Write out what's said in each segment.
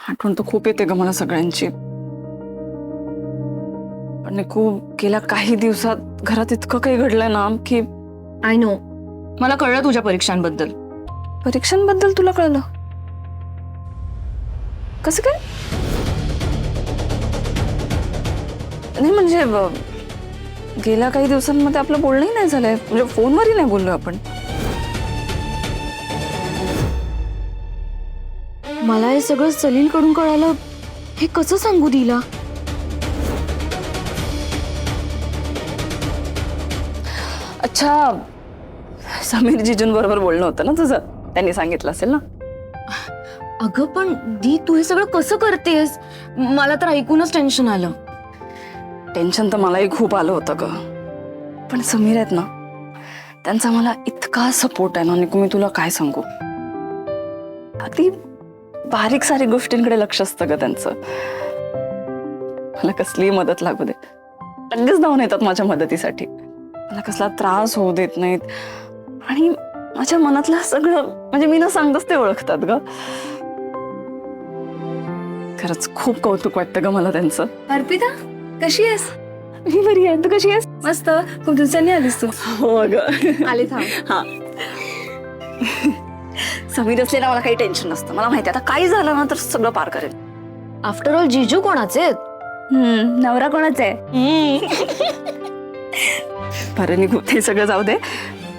आठवण तर खूप येते ग मला सगळ्यांची. पण निकू, गेल्या काही दिवसात घरात इतकं काही घडलंय ना की. आय नो, मला कळलं तुझ्या परीक्षांबद्दल. परीक्षांबद्दल तुला कळलं? कसं काय? नाही म्हणजे गेल्या काही दिवसांमध्ये आपलं बोलणंही नाही झालंय, म्हणजे फोनवरही नाही बोललो आपण. मला हे सगळं सलील कडून कळालं, हे कसं सांगू दिला? अच्छा, समीर जीजूंबरोबर बोलणं होतं ना तुझं, त्यांनी सांगितलं असेल ना. अगं पण दी, तू हे सगळं कसं करतेस? मला तर ऐकूनच टेन्शन आलं. टेन्शन तर मलाही खूप आलं होतं ग, पण समीर आहेत ना, त्यांचा मला इतका सपोर्ट आहे ना निकू, मी तुला काय सांगू. अगदी बारीक सारीक गोष्टींकडे लक्ष असतं ग त्यांचं. मला कसलीही मदत लागू दे, लगेच धावून येतात माझ्या मदतीसाठी. मला कसला त्रास होऊ देत नाहीत आणि माझ्या मनातलं सगळं म्हणजे मी न सांगताच ते ओळखतात ग. खरंच खूप कौतुक वाटतं ग मला त्यांचं. अर्पिता, कशी आहेस? मी बरी आहे, तू कशी आहेस? मस्त, खूप दिवसांनी आलीस तू. हो ग. आले थांब. हा. समीर असलेला मला काही टेन्शन नसतं. मला माहिती आता काही झालं ना तर सगळं पार करेल. आफ्टर ऑल जीजू कोणाचे आहेत? नवरा कोणाचा आहे? बरं निघू, ते सगळं जाऊ दे.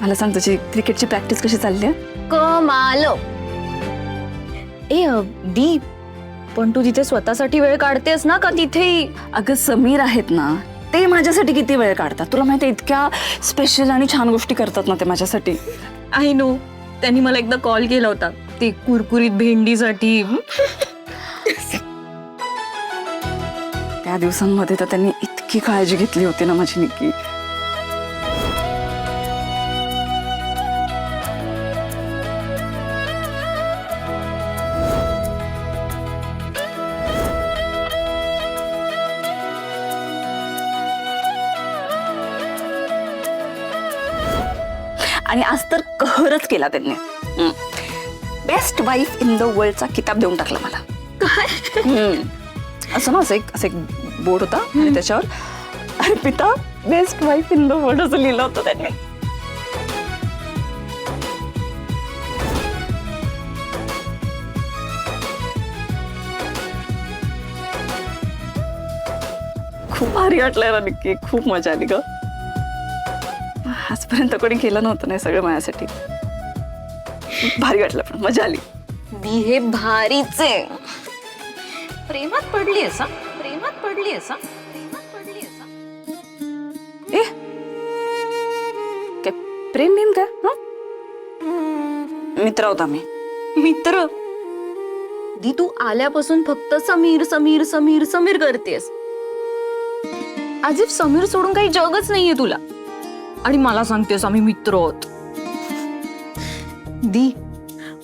मला सांग, तुझी क्रिकेटची प्रॅक्टिस कशी चालली आहे? कमाल. ए दी, पण तू तिथे स्वतःसाठी वेळ काढतेस ना, का तिथे? अगं समीर आहेत ना, ते माझ्यासाठी किती वेळ काढतात तुला माहिती आहे. इतक्या स्पेशल आणि छान गोष्टी करतात ना ते माझ्यासाठी. आय नो, त्यांनी मला एकदा कॉल केला होता ते कुरकुरीत भेंडीसाठी. त्या दिवसांमध्ये तर त्यांनी इतकी काळजी घेतली होती ना माझी निक्की. आणि आज तर कहरच केला त्यांनी. बेस्ट वाईफ इन द वर्ल्डचा किताब देऊन टाकला मला. काय? असं ना, असं एक बोर्ड होता आणि त्याच्यावर Arpita best wife in the world असं लिहिलं होतं त्यांनी. खूप भारी वाटलंय ना नक्की, खूप मजा आली ग. आजपर्यंत कोणी केलं नव्हतं नाही सगळं माझ्यासाठी. भारी वाटलं, पण मजा आली. दी, हे भारीच आहे. प्रेमात पडली असा, प्रेमात पडली असा, प्रेमात पडली असा. ए काय प्रेम भीम काय? मित्र होता मी. मित्र? दी, तू आल्यापासून फक्त समीर समीर समीर समीर करतेस. आज इफ समीर सोडून काही जगच नाहीये तुला, आणि मला सांगतेस आम्ही मित्र आहोत. दी,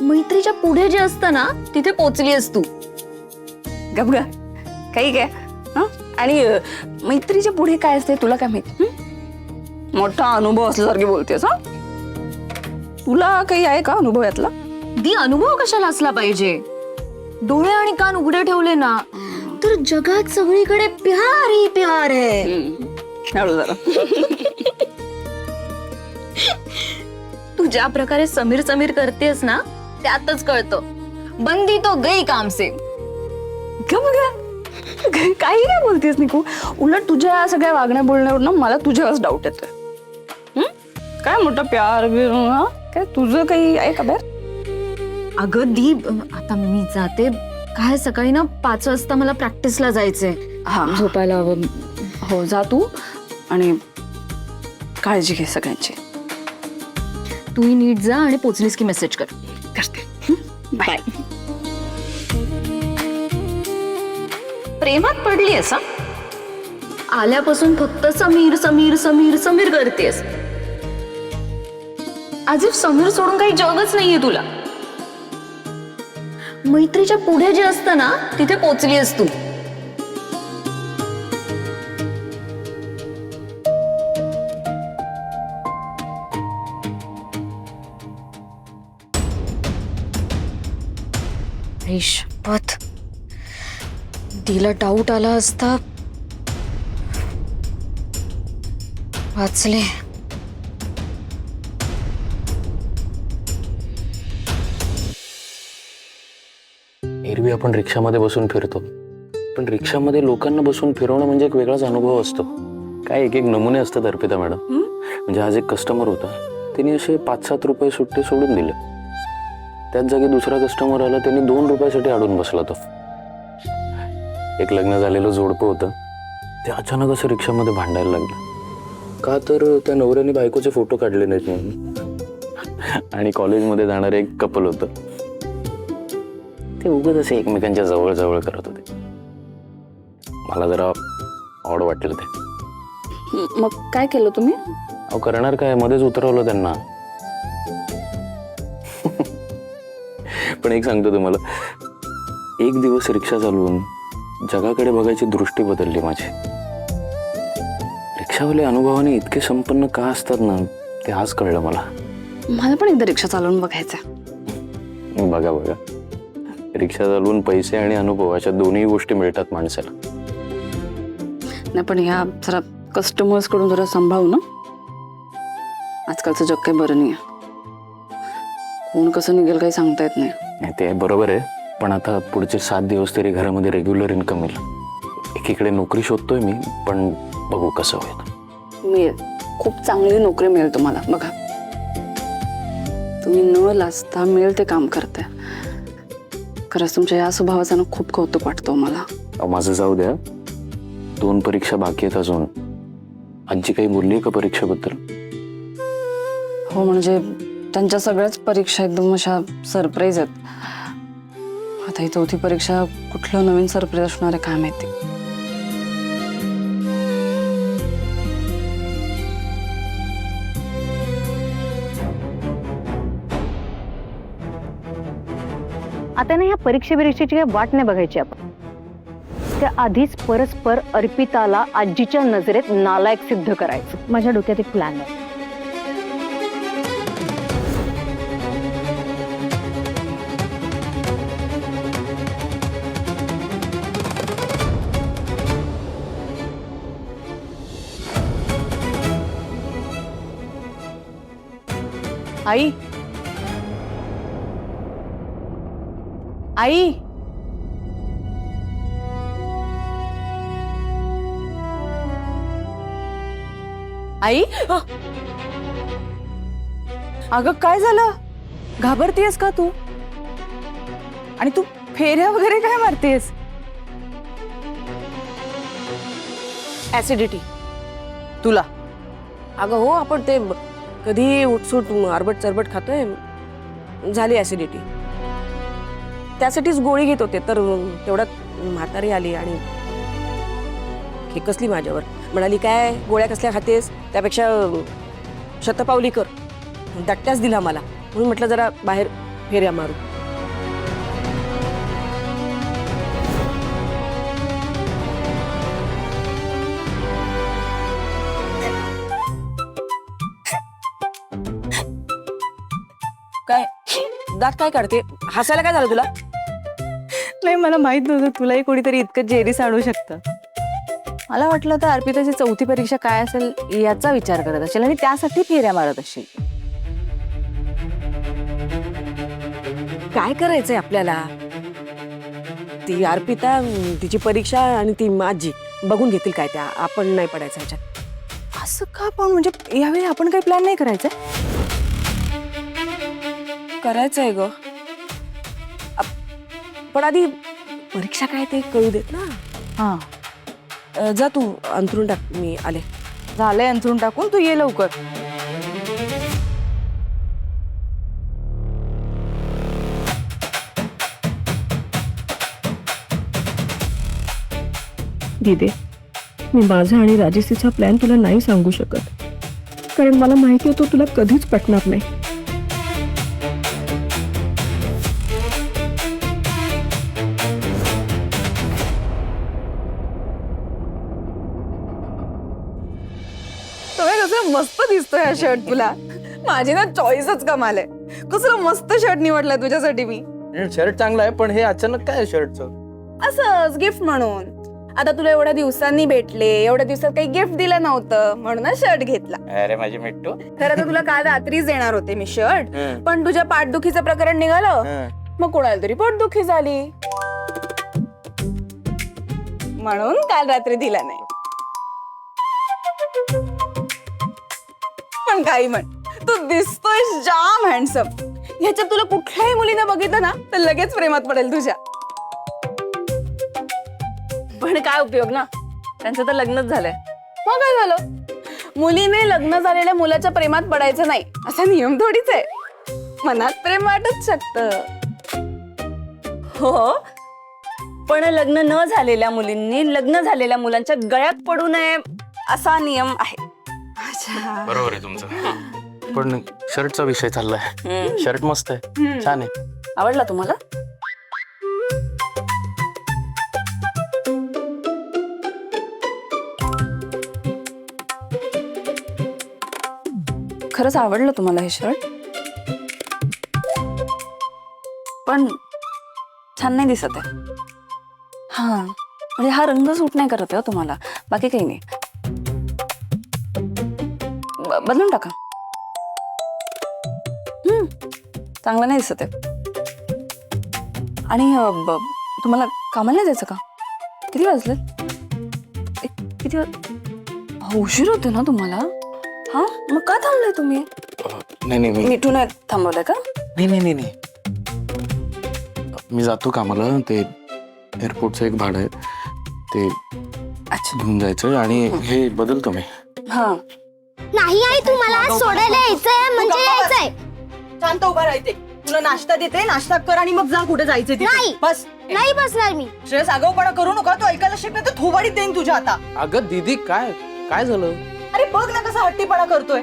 मैत्रीच्या पुढे जे असतं ना, तिथे पोचलीस तू. गप ग, काही काय. आणि मैत्रीच्या पुढे काय असते तुला काय माहित? मोठा अनुभव असल्यासारखी बोलतेस. हा, तुला काही आहे का अनुभव यातला? दी, अनुभव कशाला असला पाहिजे? डोळे आणि कान उघडे ठेवले ना, तर जगात सगळीकडे प्यार ही प्यार आहे. हळू जरा. तू ज्या प्रकारे समीर समीर करतेस ना, त्यातच कळतं बंदी तो गई काम से. गप ग, काही काय बोलतेस निकू. उलट तुझ्या या सगळ्या वागण्या बोलण्यावर ना मला तुझ्यावरच डाऊट येतोय. काय मोठा प्यार बिर, काय तुझं काही आहे का बाहेर? अगं दीप, आता मी जाते. काय सकाळी ना 5 वाजता मला प्रॅक्टिसला जायचंय. हा, झोपायला हवं. हो, जा तू आणि काळजी घे सगळ्यांची. तूही नीट जा आणि पोचलीस की मेसेज कर. करते. बाय. प्रेमात पडली असा, आल्यापासून फक्त समीर समीर समीर समीर करतेस. आज इफ समीर सोडून काही जगच नाहीये तुला. मैत्रीच्या पुढे जे असतं ना, तिथे पोचलीस तू. शपथ, तिला डाऊट आला असता वाचले. एरवी आपण रिक्षामध्ये बसून फिरतो, पण रिक्षामध्ये लोकांना बसून फिरवणं म्हणजे एक वेगळाच अनुभव असतो. काय एक एक नमुने असतात अर्पिता मॅडम. म्हणजे आज एक कस्टमर होता, त्यांनी असे 5-7 रुपये सुट्टे सोडून दिले. त्याच जागी दुसरा कस्टमर आला, त्यांनी 2 रुपयासाठी अडून बसला. तो एक लग्न झालेलं जोडपं होतं, ते अचानक असं रिक्षामध्ये भांडायला लागलं. का तर त्या नवऱ्याने बायकोचे फोटो काढले नाहीत म्हणून. आणि कॉलेजमध्ये जाणारं एक कपल होतं, ते उगाच असे एकमेकांच्या जवळ जवळ करत होते. मला जरा ऑड वाटलं ते. मग काय केलं तुम्ही? अहो करणार काय, मध्येच उतरवलं त्यांना. पण एक सांगतो तुम्हाला, एक दिवस रिक्षा चालवून जगाकडे बघायची दृष्टी बदलली माझी. रिक्षावाले अनुभवाने इतके संपन्न का असतात ना, ते आज कळलं मला. मला पण एकदा रिक्षा चालवून बघायचं. बघा बघा, रिक्षा चालवून पैसे आणि अनुभव अशा दोन्ही गोष्टी मिळतात माणसाला. नाही पण ह्या जरा कस्टमर्स कडून जरा सांभाळू ना. आजकालचं जग काही बरं नाही आहे. कोण कसं निघेल काही सांगता येत नाही. नाही ते बरोबर आहे, पण आता पुढचे 7 दिवस तरी घरामध्ये रेग्युलर इन्कम येईल. एकीकडे नोकरी शोधतोय मी, पण बघू कसं होईल. मिळेल, खूप चांगली नोकरी मिळेल तुम्हाला. बघा, तुम्ही न लाजता मिळेल ते काम करताय. खरंच तुमच्या या स्वभावाचं ना खूप कौतुक वाटतं मला. अहो, माझं जाऊ द्या, 2 परीक्षा बाकी आहेत अजून. आजी काही बोलली का परीक्षेबद्दल? हो, म्हणजे त्यांच्या सगळ्याच परीक्षा एकदम अशा सरप्राईज आहेत. आता ही 4थी परीक्षा कुठलं नवीन सरप्राईज असणार आहे काय माहिती. आता ना ह्या परीक्षेची काही वाट नाही बघायची आपण. त्या आधीच परस्पर अर्पिताला आजीच्या नजरेत नालायक सिद्ध करायचं. माझ्या डोक्यात एक प्लॅन आहे. आई, आई, आई, अगं काय झालं? घाबरतेस का तू? आणि तू फेऱ्या वगैरे काय मारतेस? ऍसिडिटी तुला. अगं हो, आपण ते कधी उठसूट आरबट चरबट खातोय, झाली ऍसिडिटी. त्यासाठीच गोळी घेत होते, तर तेवढ्यात म्हातारी आली आणि खेकसली माझ्यावर. म्हणाली, काय गोळ्या कसल्या खातेस, त्यापेक्षा शतपावली कर. दट्ट्याच दिला मला. म्हणून म्हटलं जरा बाहेर फेऱ्या मारू. काय दात काय काढते? हसायला काय झालं तुला? नाही, मला माहित नव्हतं तुलाही कोणीतरी इतकं जेरीस आणू शकतं. मला वाटलं तर अर्पिताची 4थी परीक्षा काय असेल याचा विचार करत असेल आणि त्यासाठी फेऱ्या मारत असेल. काय करायचंय आपल्याला? ती अर्पिता, तिची परीक्षा आणि ती माझी बघून घेतील काय त्या. आपण नाही पडायचं ह्याच्यात. असं का? पण म्हणजे यावेळी आपण काही प्लॅन नाही करायचा? करायचंय ग, पण आधी परीक्षा काय ते कळू देत ना. हा, जा तू अंथरून टाक, मी आले. झालंय अंथरून टाकून, तू ये लवकर. दीदी, मी माझा आणि राजेसीचा प्लॅन तुला नाही सांगू शकत, कारण मला माहिती आहे तो तुला कधीच पटणार नाही. कसं मस्त दिसतोय हा शर्ट तुला. माझी ना चॉईसच कमाल आहे. कसं मस्त शर्ट निवडलाय तुझ्यासाठी मी. शर्ट चांगला आहे, पण हे अचानक काय शर्टचं? असंच गिफ्ट म्हणून. आता तुला एवढ्या दिवसांनी भेटले, एवढ्या दिवसात काही गिफ्ट दिलं नव्हतं म्हणून शर्ट घेतला. अरे माझी मिट्टू. खरं तर तुला काल रात्रीच देणार होते मी शर्ट, पण तुझ्या पाठदुखीचं प्रकरण निघालं, मग कोणाला तरी पोटदुखी झाली म्हणून काल रात्री दिला नाही. पण काही म्हण, तू दिसतोय जाम हँडसम. ह्याच्यात तुला कुठल्याही मुलीने बघितलं ना तर लगेच प्रेमात पडेल तुझ्या. पण काय उपयोग ना, त्यांचं तर लग्नच झालंय. मग काय झालं? मुलीने लग्न झालेल्या मुलाच्या प्रेमात पडायचं नाही असा नियम थोडीच आहे. मनात प्रेम वाटत शकतं. हो, पण लग्न न झालेल्या मुलींनी लग्न झालेल्या मुलांच्या गळ्यात पडू नये असा नियम आहे. बरोबर आहे तुमचं. पण शर्टचा विषय चाललाय. शर्ट मस्त आहे, छान आहे. आवडला तुम्हाला? खरंच आवडलं तुम्हाला हे शर्ट? पण छान नाही दिसत आहे. हा, म्हणजे हा रंग सूट नाही करत आहे तुम्हाला, बाकी काही नाही. बदलून टाका. चांगलं नाही दिसत आहे. आणि तुम्हाला कामाला नाही जायचं का? किती वाजले? किती उशीर होते ना तुम्हाला? हा, मग का थांबलाय तुम्ही? नाही मिठू नाही थांबवलंय का? नाही. मी जातो कामाला. ते एअरपोर्टचं एक भाडं आहे, ते अच्छा. घेऊन जायचं आणि हे बदलतो मी. हा, नाही आई, तू मला आज सोडायला यायचंय म्हणजे यायचंय. शांत उभा राहते. तुला नाश्ता देते, नाश्ता कर आणि मग जा कुठे जायचं नाही. बस. नाही बसणार मी. श्रेयस, आगाऊपणा करू नका. तू ऐकायला शिकले तर थोबाडीत देईन तुझ्या आता. अगं दीदी, काय काय झालं? अरे बघ ना कसा हट्टीपणा करतोय.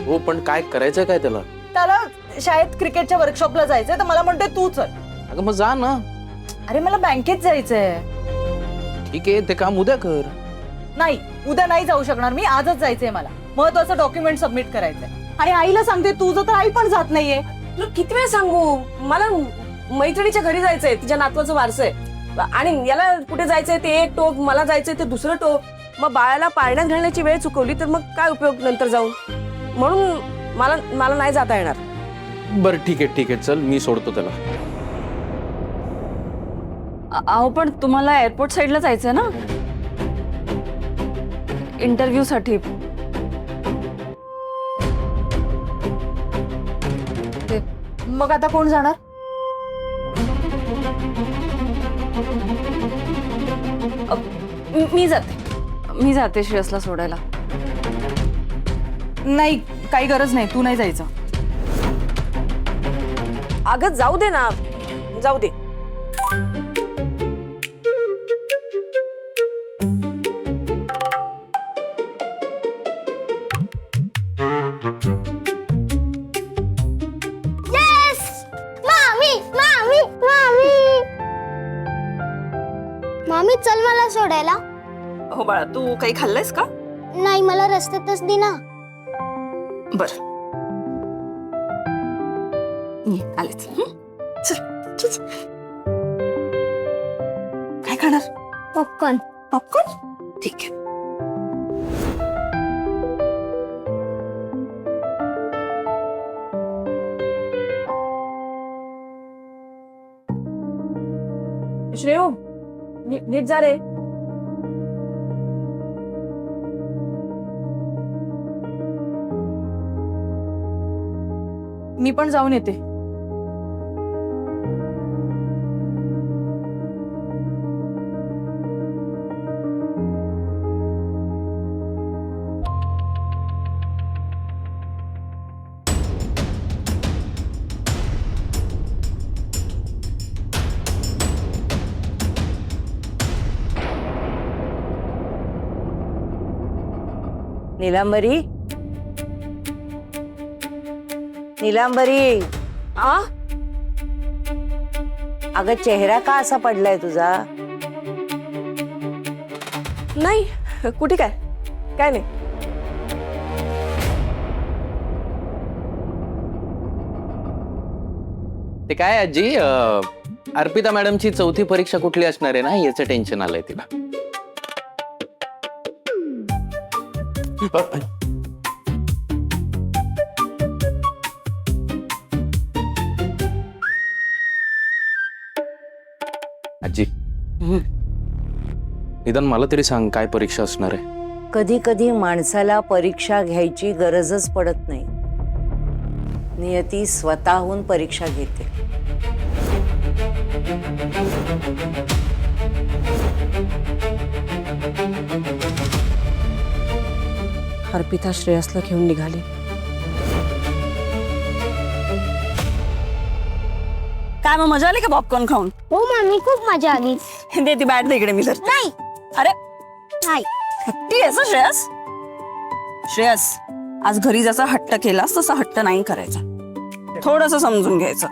हो, पण काय करायचंय काय त्याला? त्याला शाळेत क्रिकेटच्या वर्कशॉपला जायचंय तर मला म्हणतोय तू चल. अगं मग जा ना. अरे मला बँकेत जायचंय. ठीक आहे, ते काम उद्या कर. नाही, उद्या नाही जाऊ शकणार मी. आजच जायचंय मला. महत्वाचं डॉक्युमेंट सबमिट करायचंय. आणि आईला सांगते तुझं तर आई पण जात नाहीये. तुला किती वेळ सांगू, मला मैत्रिणीच्या घरी जायचंय, तिच्या नातवाचं वारस आहे. आणि याला कुठे जायचंय ते एक टोक, मला जायचंय ते दुसरं टोक. मग बाळाला पाळण्यात घालण्याची वेळ चुकवली तर मग काय उपयोग नंतर जाऊन. म्हणून मला नाही जाता येणार. बरं ठीक आहे, चल मी सोडतो त्याला. अहो पण तुम्हाला एअरपोर्ट साईडला जायचंय ना इंटरव्ह्यू साठी. मग आता कोण जाणार? मी जाते श्रेयसला सोडायला. नाही, काही गरज नाही. तू नाही जायचं. अगं जाऊ दे ना, जाऊ दे. मामी चल मला सोडायला. हो बाळा, तू काही खाल्लंयस का? नाही, मला रस्त्यातच दे ना. बर, आलेच. चल. काय खाणार? पॉपकॉर्न. पॉपकॉर्न? ठीक आहे. श्रेयो, नीट जा रे. मी पण जाऊन येते. नीलांबरी, अगं चेहरा का असा पडलाय तुझा? नाही, कुठे काय नाही. ते काय आजी, अर्पिता मॅडमची चौथी परीक्षा कुठली असणार आहे ना याचं टेन्शन आलंय तिला. आजी निदान मला तरी सांग काय परीक्षा असणार आहे. कधी कधी माणसाला परीक्षा घ्यायची गरजच पडत नाही. नियती स्वतःहून परीक्षा घेते. अर्पिता श्रेयसला घेऊन निघाली. काय मग मजा आली का पॉपकॉर्न खाऊन? हो मम्मी खूप मजा आली. दे ती बॅट दे इकडे, मी तर नाही अरे नाही हट्टी आहेस हं, श्रेयस. श्रेयस, आज घरी जसा हट्ट केलास तसा हट्ट नाही करायचा. थोडस समजून घ्यायचं.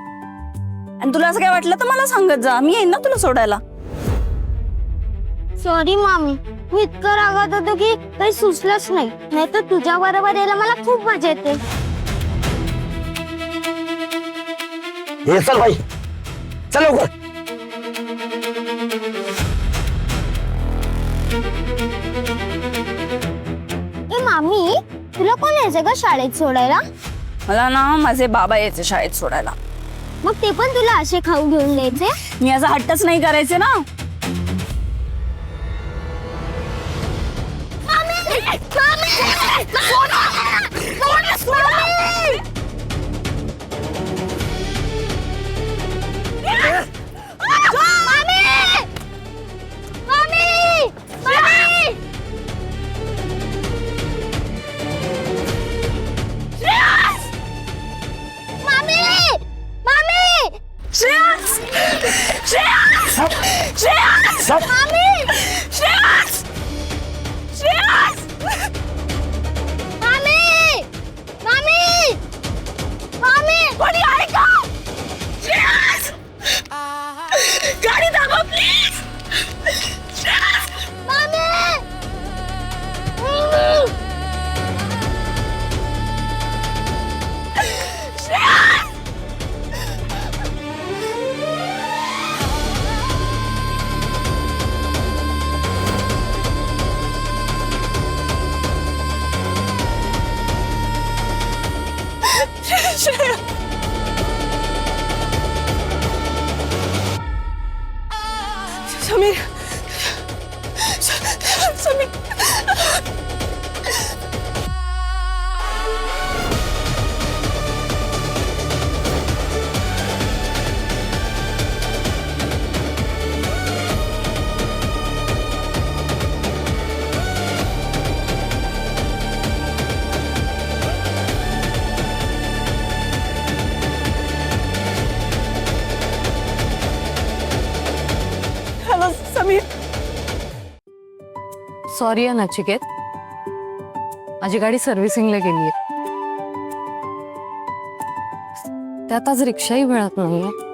आणि तुला असं काय वाटलं तर मला सांगत जा, मी येईन ना तुला सोडायला. सॉरी मामी, तू इतकं रागवत होतो की काही सुचलंच नाही तर तुझ्या बरोबर यायला मला खूप मजा येते. हे चल भाई, चल लवकर. ए मामी, तुला कोण यायचं का शाळेत सोडायला? मला ना माझे बाबा यायचे शाळेत सोडायला. मग ते पण तुला असे खाऊ घेऊन द्यायचे? मी असा हट्टच नाही करायचे ना. समीर, समीर. हॅलो समीर. सॉरी आहे नचिकेत, माझी गाडी सर्व्हिसिंगला गेली आहे. त्यात आज रिक्षाही मिळत नाहीये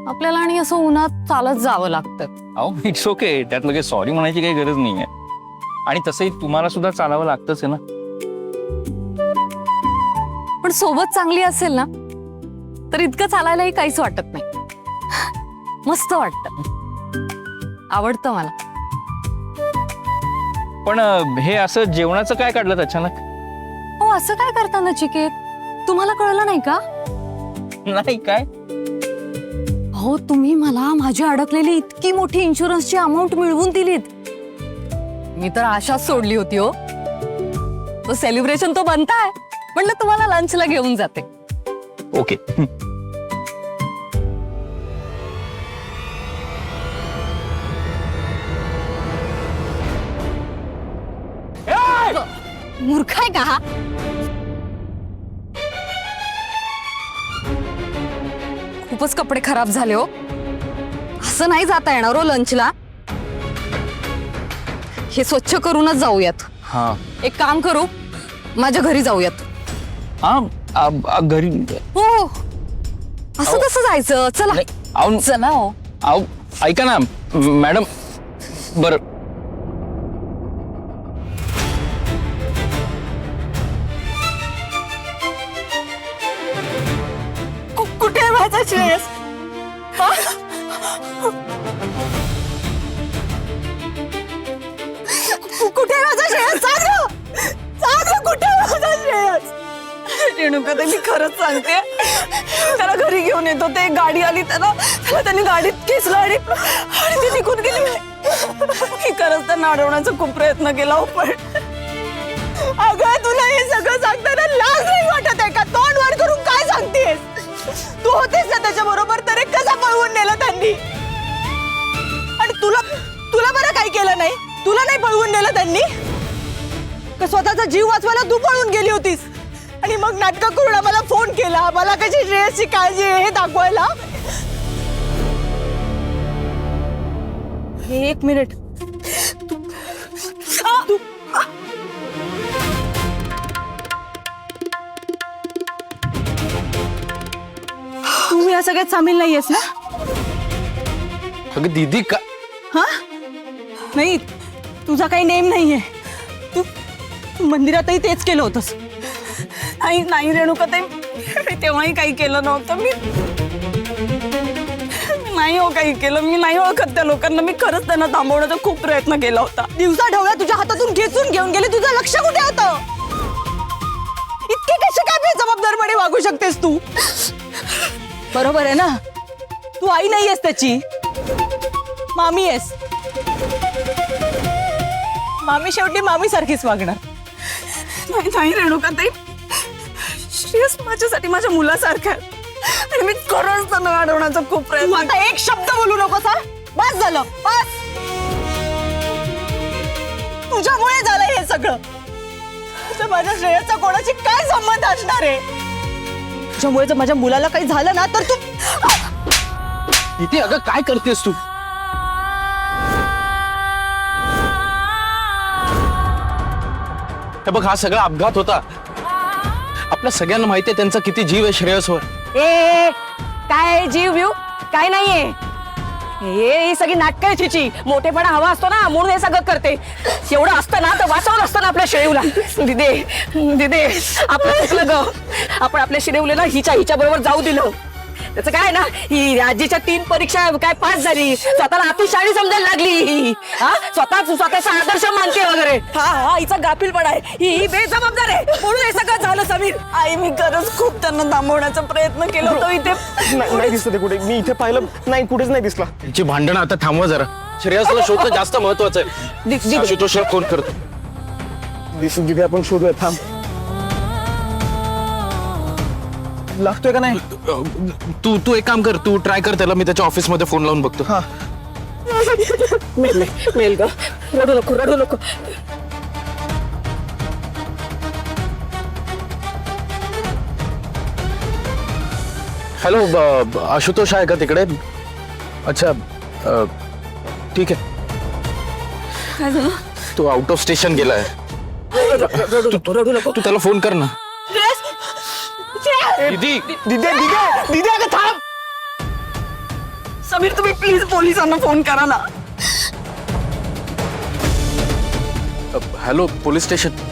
आपल्याला, आणि असं उन्हात चालत जावं लागतं. अहो इट्स ओके, त्यात लगेच सॉरी म्हणायची काही गरज नाहीये. आणि तसंही तुम्हाला सुद्धा चालावं लागतंच आहे ना. पण सोबत चांगली असेल ना तर इतकं चालायलाही काहीच वाटत नाही. मस्त वाटतं, आवडतं मला. पण हे असं जेवणाचं काय काढलं अचानक? हो असं काय करता नचिकेत, तुम्हाला कळलं नाही का? नाही काय? हो तुम्ही मला माझी अडकलेली इतकी मोठी इन्शुरन्सची अमाऊंट मिळवून दिलीत. मी तर आशाच सोडली होती. हो तो सेलिब्रेशन तो बनताय, म्हणलं तुम्हाला लंचला घेऊन जाते. ओके. मूर्ख आहे का हा? खूपच कपडे खराब झाले हो. असं नाही जाता येणार हो लंचला. हे स्वच्छ करूनच जाऊयात. हा एक काम करू, माझ्या घरी जाऊयात. हा घरी. हो असं कसं जायचं? चला नाही, अहो चला. हो अहो ऐका ना मॅडम. बर कुठे आहे माझा श्रेयस? रेणुका ते मी खरंच सांगते. त्याला घरी घेऊन येतो ते गाडी आली त्याला त्यांनी गाडीत खेचलं आणि ती निघून गेली. मी खरंच त्यांना अडवण्याचा खूप प्रयत्न केला हो, पण अगं तुला हे सगळं सांगताना लाज नाही वाटत आहे का? तोंड वर करून काय सांगतेस? तू होतेस ना त्याच्या बरोबर, तर कसा पळवून नेला त्यांनी? आणि तुला बरं काही केलं नाही? तुला नाही पळवून नेलं त्यांनी? का स्वतःचा जीव वाचवायला तू पळून गेली होतीस आणि मग नाटक करून मला फोन केला, मला कशी श्रेयसची काळजी आहे हे दाखवायला? एक मिनिट, तू या सगळ्यात सामील नाहीयेस ना? अगं दीदी का हा नाही, तुझा काही नेम नाहीये. तू मंदिरातही तेच केलं होतंस. नाही रेणुका ते तेव्हाही काही केलं नव्हतं. मी नाही हो काही केलं. मी नाही ओळखत त्या लोकांना. मी खरंच त्यांना थांबवण्याचा खूप प्रयत्न केला होता. दिवसा ढवळ्या तुझ्या हातातून खेचून घेऊन गेले. तुझं लक्ष कुठे होतं? इतके कसे काय बेजबाबदारपणे वागू शकतेस तू? बरोबर आहे ना, तू आई नाहीयेस त्याची, मामी आहेस. मामी शेवटी मामी सारखीच वागणार. नाही रेणुका ताई, श्रेयस माझ्यासाठी माझ्या मुलासारखं आहे आणि मी खरंच त्यांना अडवण्याचा खूप प्रयत्न. आता एक शब्द बोलू नकोस. बस झालं, बस. तुझ्यामुळे झालंय हे सगळं. माझ्या श्रेयसचा कोणाशी काय संबंध असणार आहे? तुझ्यामुळे जर माझ्या मुलाला काही झालं ना तर तू इथे अगं काय करतेस तू? हे बघ, हा सगळा अपघात होता. आपल्या सगळ्यांना माहिती आहे त्यांचा किती जीव आहे श्रेयसवर. ए काय जीव व्यू काय नाहीये. ही सगळी नाटकं आहे तिची. मोठेपणा हवा असतो ना म्हणून हे सगळं करते. एवढं असतं ना तर वाचवलं असतं ना आपल्या शेळीला. दिदे आपलं चुकलं ग. आपण आपल्या शिडवलेला हिच्या बरोबर जाऊ दिलं. त्याचं काय ना, ही राज्याच्या 3 परीक्षा काय पास झाली, स्वतःला अतिशाळी समजायला लागली. हा स्वतःचा आदर्श मानते वगैरे. हा हिचा गाफीलपणा आहे. ही बेजबाबदार आहे म्हणून हे सगळं झालं. समीर आई, मी खरंच खूप त्यांना थांबवण्याचा प्रयत्न केला होता. इथे नाही दिसत ते कुठे. मी इथे पाहिलं नाही, कुठेच नाही दिसला. त्यांची भांडणं आता थांबवा जरा. श्रेयसला शोधणं जास्त महत्वाचं आहे. आशुतोषला फोन करतो. दिसून तिथे आपण शोधूया. थांब, लागतोय का नाही? तू एक काम कर, तू ट्राय कर त्याला. मी त्याच्या ऑफिस मध्ये फोन लावून बघतो. हा, मेल ग. रडू नको. हॅलो, आशुतोष आहे का तिकडे? अच्छा, ठीक आहे. तू आउट ऑफ स्टेशन गेलाय. रडू नको. तू त्याला फोन कर ना. दीदी दिदे अगं थांब. समीर, तुम्ही प्लीज पोलिसांना फोन करा ना. Hello, police station.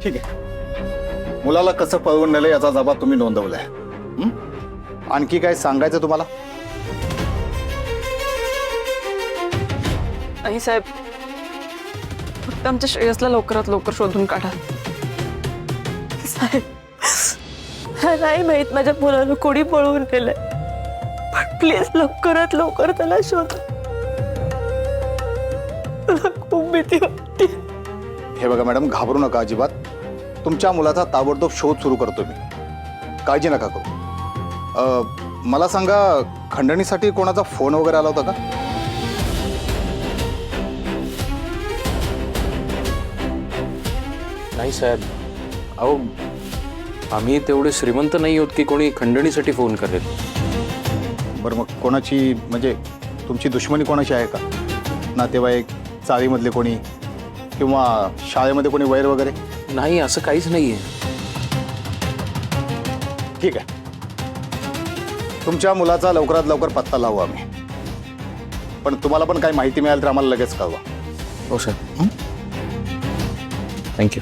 ठीक आहे, मुलाला कसं पळवून नेलं याचा जबाब तुम्ही नोंदवलाय. आणखी काय सांगायचं तुम्हाला? नाही साहेब, फक्त आमच्या श्रेयसला लवकरात लवकर शोधून काढा. साहेब नाही माहित माझ्या मुलाला कोणी पळवून नेलंय, पण प्लीज लवकरात लवकर त्याला शोध. मला खूप भीती वाटते. हे बघा मॅडम, घाबरू नका अजिबात. तुमच्या मुलाचा ताबडतोब शोध सुरू करतो मी. काळजी नका करू. मला सांगा, खंडणीसाठी कोणाचा फोन वगैरे आला होता का? नाही साहेब, अहो आम्ही तेवढे श्रीमंत नाही आहोत की कोणी खंडणीसाठी फोन करेल. बरं, मग कोणाची, म्हणजे तुमची दुश्मनी कोणाची आहे का? नातेवाईक, चाळीमधले कोणी, किंवा शाळेमध्ये कोणी वैर वगैरे? नाही, असं काहीच नाहीये. ठीक आहे, तुमच्या मुलाचा लवकरात लवकर पत्ता लावू आम्ही. पण तुम्हाला पण काही माहिती मिळाली तर आम्हाला लगेच कळवा. हो सर. थँक्यू.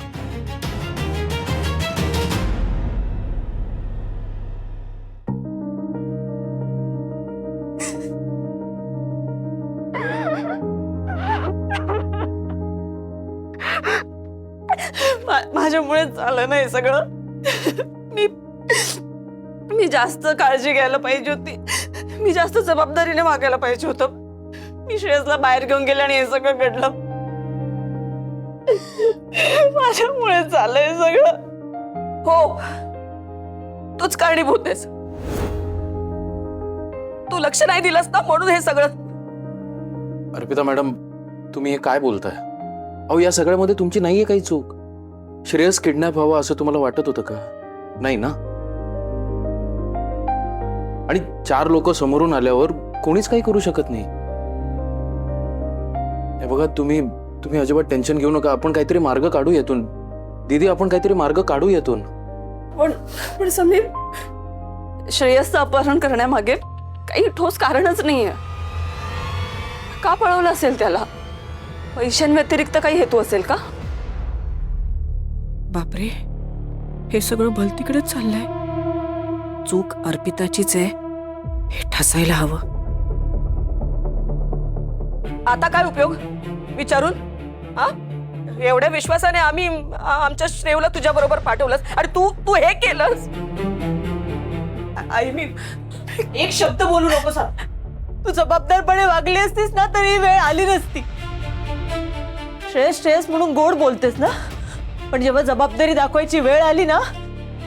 माझ्यामुळे झालं नाही सगळं. मी मी जास्त काळजी घ्यायला पाहिजे होती. मी जास्त जबाबदारीने वागायला पाहिजे होतं. मी श्रेयसला बाहेर घेऊन गेले आणि हे सगळं घडलं. माझ्यामुळे झालंय सगळं. हो, तूच कारणीभूत आहेस. तू लक्ष नाही दिलंस ना म्हणून हे सगळं. अर्पिता मॅडम, तुम्ही हे काय बोलताय? अहो, या सगळ्यामध्ये तुमची नाहीये काही चूक. श्रेयस किडनॅप व्हावा असं तुम्हाला वाटत होतं का? नाही ना. आणि 4 लोक समोरून आल्यावर कोणीच काही करू शकत नाही. हे बघा, तुम्ही अजिबात टेन्शन घेऊ नका. आपण काहीतरी मार्ग काढू यातून. दीदी, आपण काहीतरी मार्ग काढू यातून. पण समीर, श्रेयसचं अपहरण करण्यामागे काही ठोस कारणच नाहीये. का पळवलं असेल त्याला? पैशांव्यतिरिक्त काही हेतू असेल का? बापरे, हे सगळं भलतीकडेच चाललंय. चूक अर्पिताचीच आहे हे ठसायला हवं. आता काय उपयोग विचारून? हा, एवढ्या विश्वासाने आम्ही आमच्या श्रेयला तुझ्या बरोबर पाठवलंस आणि तू हे केलंस. आई, मी एक शब्द बोलू नकोस. तू जबाबदारपणे वागली असतीस ना तरी वेळ आली नसती. श्रेयस म्हणून गोड बोलतेस ना, पण जेव्हा जबाबदारी दाखवायची वेळ आली ना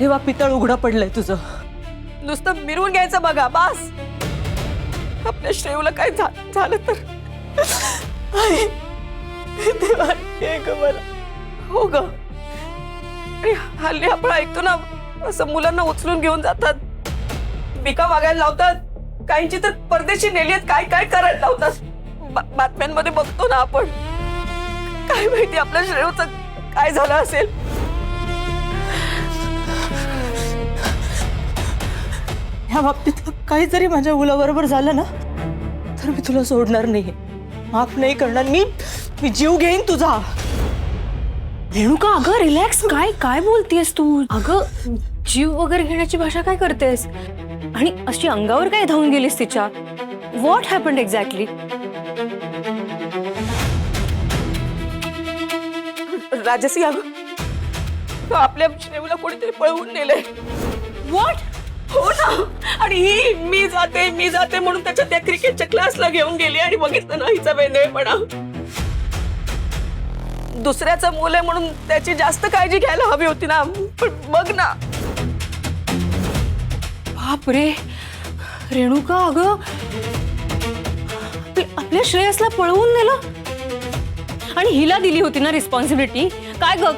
तेव्हा पितळ उघडं पडलंय तुझं. नुसतं मिरवून घ्यायचं बघा बास. आपल्या श्रेयला काय झालं तर आई, देवा, हे ग मला. हो ग, आणि हल्ली आपण ऐकतो ना, असं मुलांना उचलून घेऊन जातात, बिका मागायला लावतात, काहींची तर परदेशी नेली आहेत, काय काय करायला लावतात. बातम्यांमध्ये बघतो ना आपण. काय माहिती आपल्या श्रेयचं काय झालं असेल. ह्या बाबतीत काही जरी माझ्या मुलाबरोबर झालं ना तर मी तुला सोडणार नाही, माफ नाही करणार. मी जीव घेईन तुझा. रेणुका, अगं रिलॅक्स. काय बोलतेस तू? अगं जीव वगैरे घेण्याची भाषा काय करतेस? आणि अशी अंगावर काय धावून गेलीस तिच्या? What happened exactly? राजसी, अगं आपल्या श्रेयला कोणीतरी पळवून नेलंय. व्हॉट? हो ना. आणि ही मी जाते म्हणून त्याच्या त्या क्रिकेटच्या क्लासला घेऊन गेली आणि बघितलं ना हिचा वेंधळेपणा. दुसऱ्याचं मूल आहे म्हणून त्याची जास्त काळजी घ्यायला हवी होती ना, पण बघ ना. बापरे रेणुका, अगं आपल्या श्रेयसला पळवून नेलं आणि हिला दिली होती ना रिस्पॉन्सिबिलिटी.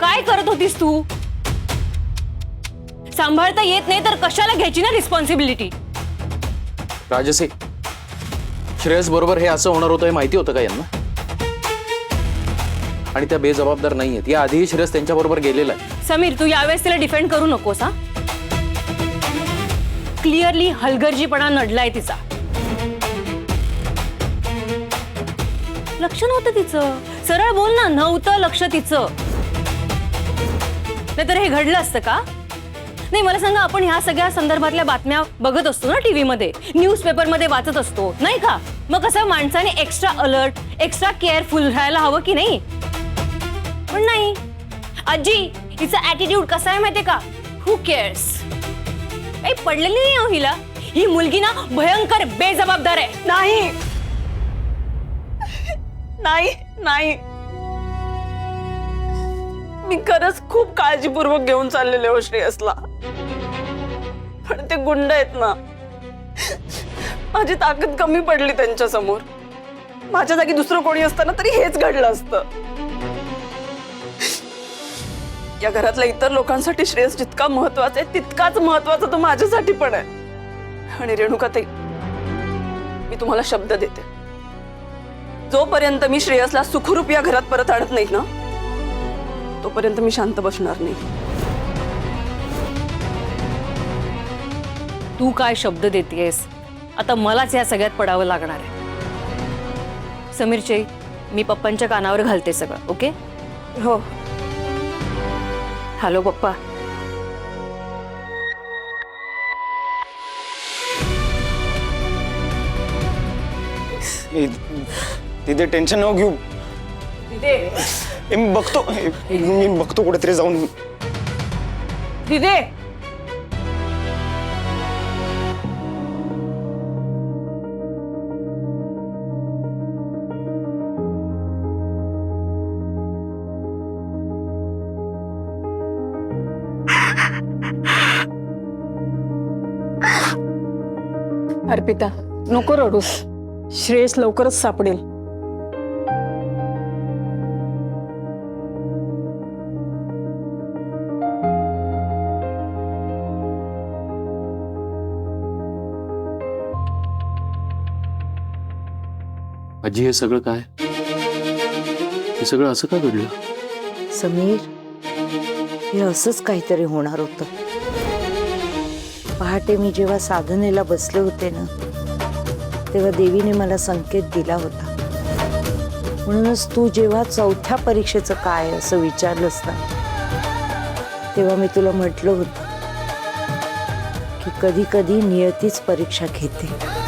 काय करत होतीस तू? सांभाळता येत नाही तर कशाला घ्यायची ना रिस्पॉन्सिबिलिटी? राजसी, श्रेयस बरोबर हे असं होणार होतं हे माहिती होतं का यांना? आणि त्या बेजबाबदार नाहीयेत. या आधीही श्रेयस त्यांच्या बरोबर गेलेला आहे. समीर, तू यावेळेस तिला डिफेंड करू नकोस. हा, क्लिअरली हलगर्जीपणा नडलाय तिचा. लक्ष नव्हतं तिचं. सरळ बोल ना, नव्हतं लक्ष तिचं. नाहीतर हे घडलं असतं का? नाही, मला सांगा, आपण ह्या सगळ्या संदर्भातल्या बातम्या बघत असतो ना टीव्हीमध्ये, न्यूजपेपरमध्ये वाचत असतो, नाही का? मग कसं माणसाने एक्स्ट्रा अलर्ट, एक्स्ट्रा केअरफुल राहायला हवं की नाही? पण नाही. आजी, हिचा ऍटिट्यूड कसा आहे माहितीये का? हू केअर्स. काही पडलेली नाही हो हिला. ही मुलगी ना भयंकर बेजबाबदार आहे. नाही नाही नाही, मी खरंच खूप काळजीपूर्वक घेऊन चाललेले हो श्रेयसला. पण ते गुंड आहेत ना, माझी ताकद कमी पडली त्यांच्या समोर. माझ्या जागी दुसरं कोणी असतं ना तरी हेच घडलं असतं. या घरातल्या इतर लोकांसाठी श्रेयस जितका महत्वाचा आहे तितकाच महत्वाचा तो माझ्यासाठी पण आहे. आणि रेणुकाताई, मी तुम्हाला शब्द देते, जोपर्यंत मी श्रेयसला सुखरूप या घरात परत आणत नाही ना तोपर्यंत मी शांत बसणार नाही. तू काय शब्द देतेस? आता मलाच या सगळ्यात पडावं लागणार आहे. समीरचे मी पप्पांच्या कानावर घालते सगळं, ओके? हो. हॅलो पप्पा. तिथे टेन्शन नको घेऊ. मी बघतो कुठेतरी जाऊन. दिदे, अर्पिता नको रडूस. श्रेयस लवकरच सापडेल. आजी हे सगळं काय? हे सगळं असं का घडलं? समीर, हे असंच काहीतरी होणार होतं. पहाटे मी जेव्हा साधनेला बसले होते ना, तेव्हा देवीने मला संकेत दिला होता. म्हणूनच तू जेव्हा 4थ्या परीक्षेचं काय असं विचारलंस ना, तेव्हा मी तुला म्हटलं होतं की कधी कधी नियतीच परीक्षा घेते.